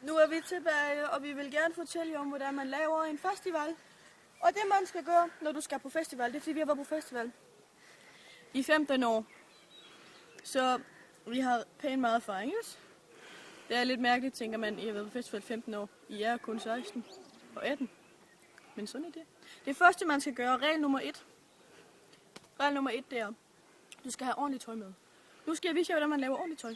Nu er vi tilbage, og vi vil gerne fortælle jer om, hvordan man laver en festival. Og det man skal gøre, når du skal på festival, det er fordi vi har været på festival i 15 år. Så vi har pænt meget erfaring. Det er lidt mærkeligt, tænker man, I har været på festival 15 år. I er kun 16 og 18. Men sådan er det. Det første man skal gøre, regel nummer 1. Regel nummer 1, det er, du skal have ordentligt tøj med. Nu skal jeg vise jer, hvordan man laver ordentligt tøj.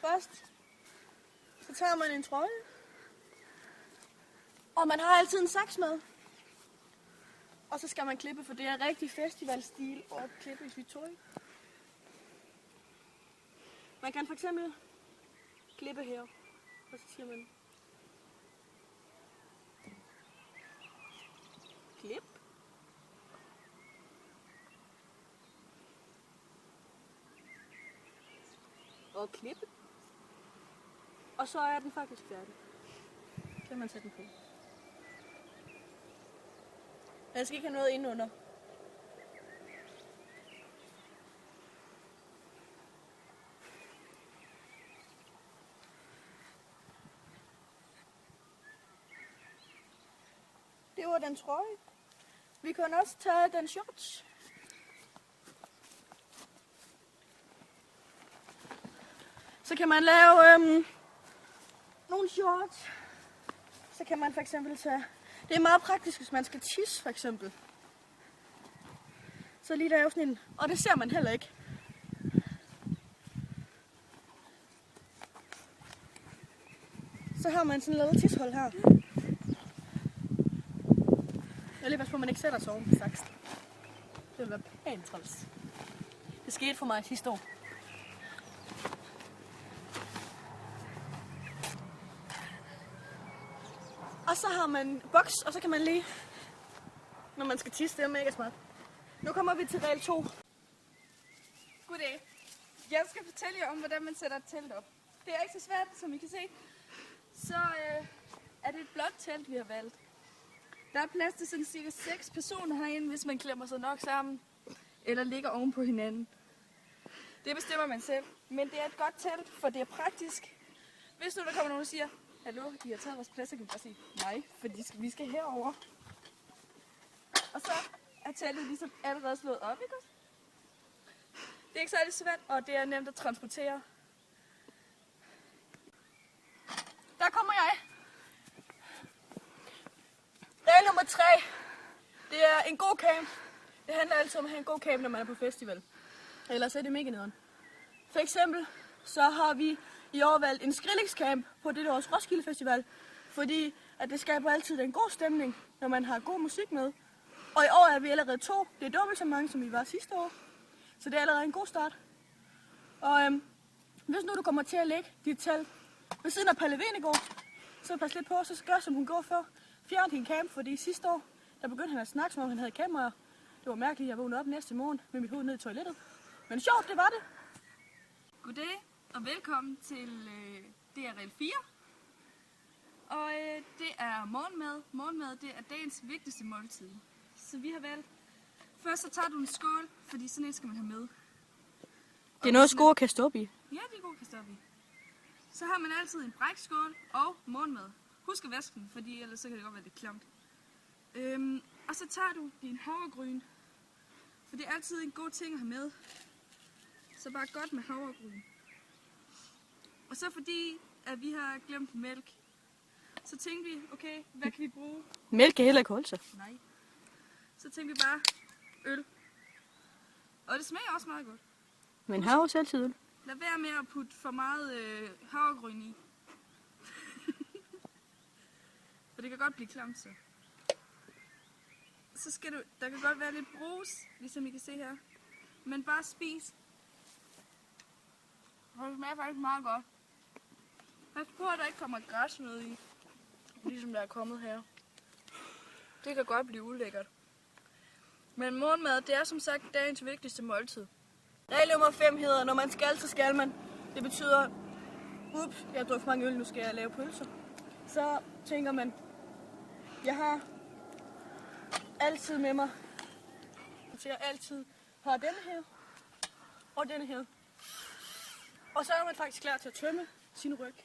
Først, så tager man en trøje. Og man har altid en saks med. Og så skal man klippe, for det er rigtig festivalstil at klippe i sit tøj. Man kan for eksempel klippe her, og så siger man klip. Og klippe. Og så er den faktisk færdig. Så kan man sætte den på. Jeg skal ikke have noget indenunder. Det var den trøje. Vi kan også tage den shorts. Så kan man lave nogle shorts. Så kan man for eksempel tage... Det er meget praktisk, hvis man skal tisse, for eksempel. Så lige der er jo sådan en... Og det ser man heller ikke. Så har man sådan en lille tishul her. Jeg lige passe på, at man ikke sætter sig oven på saksen. Det vil være pænt træls. Det skete for mig sidste år. Og så har man boks, og så kan man lige, når man skal tisse, det er mega smart. Nu kommer vi til regel 2. Goddag. Jeg skal fortælle jer om, hvordan man sætter et telt op. Det er ikke så svært, som I kan se. Så er det et blåt telt, vi har valgt. Der er plads til sådan cirka 6 personer herinde, hvis man klemmer sig nok sammen, eller ligger oven på hinanden. Det bestemmer man selv, men det er et godt telt, for det er praktisk. Hvis nu der kommer nogen og siger, hallo, I har taget vores plads, så kan vi bare sige nej, for vi skal herover. Og så er teltet ligesom allerede slået op, ikke også? Det er ikke særlig svært, og det er nemt at transportere. Der kommer jeg. Regel nummer 3. Det er en god camp. Det handler altid om at have en god camp, når man er på festival. Ellers er det mega nederen. For eksempel, så har vi i år valgt en Skrillex-camp på det års Roskilde Festival. Fordi at det skaber altid en god stemning, når man har god musik med. Og i år er vi allerede 2. Det er dobbelt så mange, som vi var sidste år. Så det er allerede en god start. Og hvis nu du kommer til at lægge dit telt ved siden af Palle Venegård, så pas lidt på, så gør som hun går før. Fjern din camp, fordi sidste år, der begyndte han at snakke, som om han havde kameraer. Det var mærkeligt, jeg vågnede op næste morgen med mit hoved ned i toilettet. Men sjovt, det var det. Goddag og velkommen til DRL 4. Og det er morgenmad. Morgenmad, det er dagens vigtigste måltid. Så vi har valgt. Først så tager du en skål, fordi sådan en skal man have med. Det er noget sko kan stå op i. Ja, det er god kan stå op i. Så har man altid en brækskål og morgenmad. Husk at vaske den, fordi ellers så kan det godt være lidt klamt. Og så tager du din havregryn. For det er altid en god ting at have med. Så bare godt med havregryn. Og så fordi, at vi har glemt mælk, så tænkte vi, okay, hvad kan vi bruge? Mælk kan heller ikke holde sig. Nej. Så tænkte vi bare øl. Og det smager også meget godt. Men har jo altid øl. Lad være med at putte for meget havregryn i. For det kan godt blive klamt så. Så skal der kan godt være lidt brus, ligesom I kan se her. Men bare spis. Og det smager faktisk meget godt. Pas på, at der ikke kommer græs med i. Ligesom der er kommet her. Det kan godt blive ulækkert. Men morgenmad, det er som sagt dagens vigtigste måltid. Regel nummer 5 hedder, når man skal, så skal man. Det betyder, jeg har drukket for mange øl, nu skal jeg lave pølser. Så tænker man, jeg har altid med mig, så jeg altid har denne her. og denne her. Og så er man faktisk klar til at tømme sin ryg.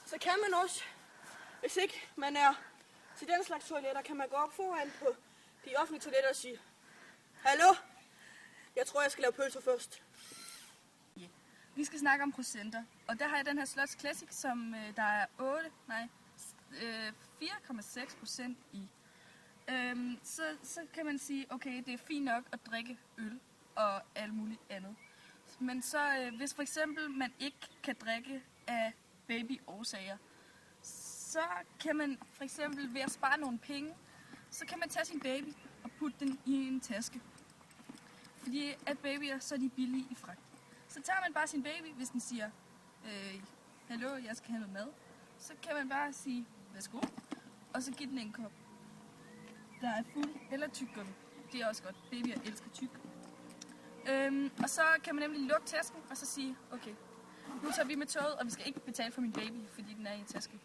Så kan man også, hvis ikke man er til den slags toiletter, kan man gå op foran på de offentlige toiletter og sige, hallo, jeg tror, jeg skal lave pølser først. Vi skal snakke om procenter, og der har jeg den her Slots Classic, som der er 4,6% i. Så kan man sige, okay, det er fint nok at drikke øl og alt muligt andet. Men så hvis for eksempel man ikke kan drikke af babyårsager, så kan man for eksempel ved at spare nogle penge, så kan man tage sin baby og putte den i en taske. Fordi at babyer, så er de billige i fragt. Så tager man bare sin baby, hvis den siger, hallo, jeg skal have noget mad. Så kan man bare sige, værsgo, og så give den en kop, der er fuld eller tyggegummi. Det er også godt. Babyer elsker tyk. Og så kan man nemlig lukke tasken, og så sige, okay, nu tager vi med toget, og vi skal ikke betale for min baby, fordi den er i en taske,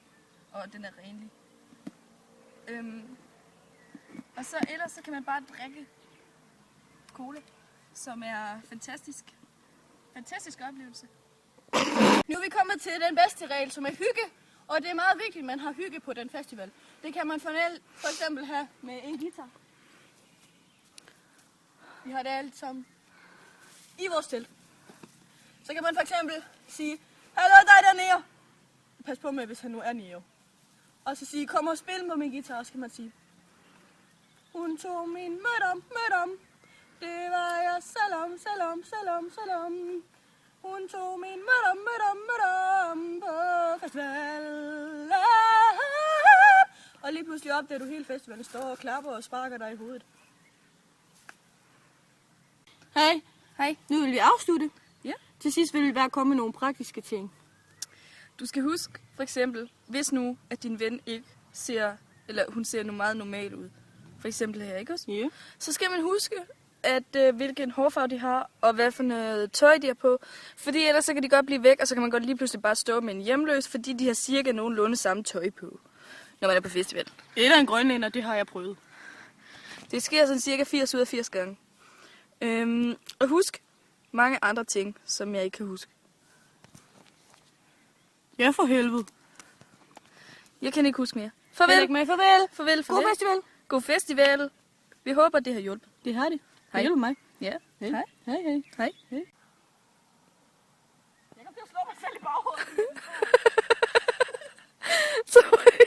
og den er renlig. Og så ellers så kan man bare drikke cola, som er fantastisk oplevelse. Nu er vi kommet til den bedste regel, som er hygge, og det er meget vigtigt, at man har hygge på den festival. Det kan man for eksempel have med en guitar. Vi har det alt sammen i vores telt. Så kan man for eksempel sige, hallo dig dernede. Pas på med, hvis han nu er nede. Og så sige, kom og spil på min guitar, og så kan man sige, hun tog min mødom. Det var jeg selvom. Hun tog min mødom på festivalen. Og lige pludselig opdager du hele festivalen står og klapper og sparker dig i hovedet. Hej. Nu vil vi afslutte. Ja. Til sidst vil vi bare komme med nogle praktiske ting. Du skal huske, for eksempel, hvis nu, at din ven ikke ser, eller hun ser nu meget normal ud, for eksempel her, ikke også? Ja. Så skal man huske, at hvilken hårfarve de har, og hvad for noget tøj de har på. Fordi ellers så kan de godt blive væk, og så kan man godt lige pludselig bare stå med en hjemløs, fordi de har cirka nogenlunde samme tøj på, når man er på festival. Eller en grønlænder, det har jeg prøvet. Det sker sådan cirka 80 ud af 80 gange. Og husk mange andre ting, som jeg ikke kan huske. Ja, for helvede. Jeg kan ikke huske mere. Farvel. Ikke med. Farvel. Farvel. God festival. God festival. Vi håber, det har hjulpet. Det har det. Hej. Det hjælper mig. Ja. Hej. Hej. Hej. Hej. Hej. Hej. Jeg kan slå mig selv i baghovedet.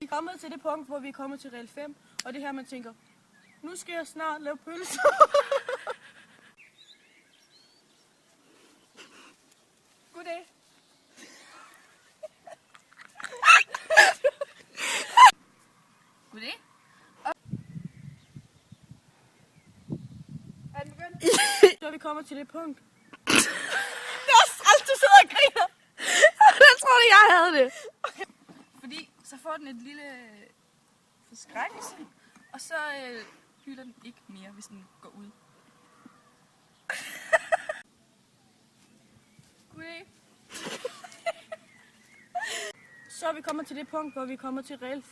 Vi er kommet til det punkt, hvor vi er kommet til regel 5, og det her, man tænker, nu skal jeg snart lave pølser. Goddag. Goddag. Er den begyndt? Så er vi kommet til det punkt. Det er også træls, du sidder og griner. Jeg tror jeg havde det. Okay. Fordi så får den et lille forskrækkelse, og så hylder den ikke mere, hvis den går ud. Goddag. Så er vi kommet til det punkt, hvor vi kommer til regel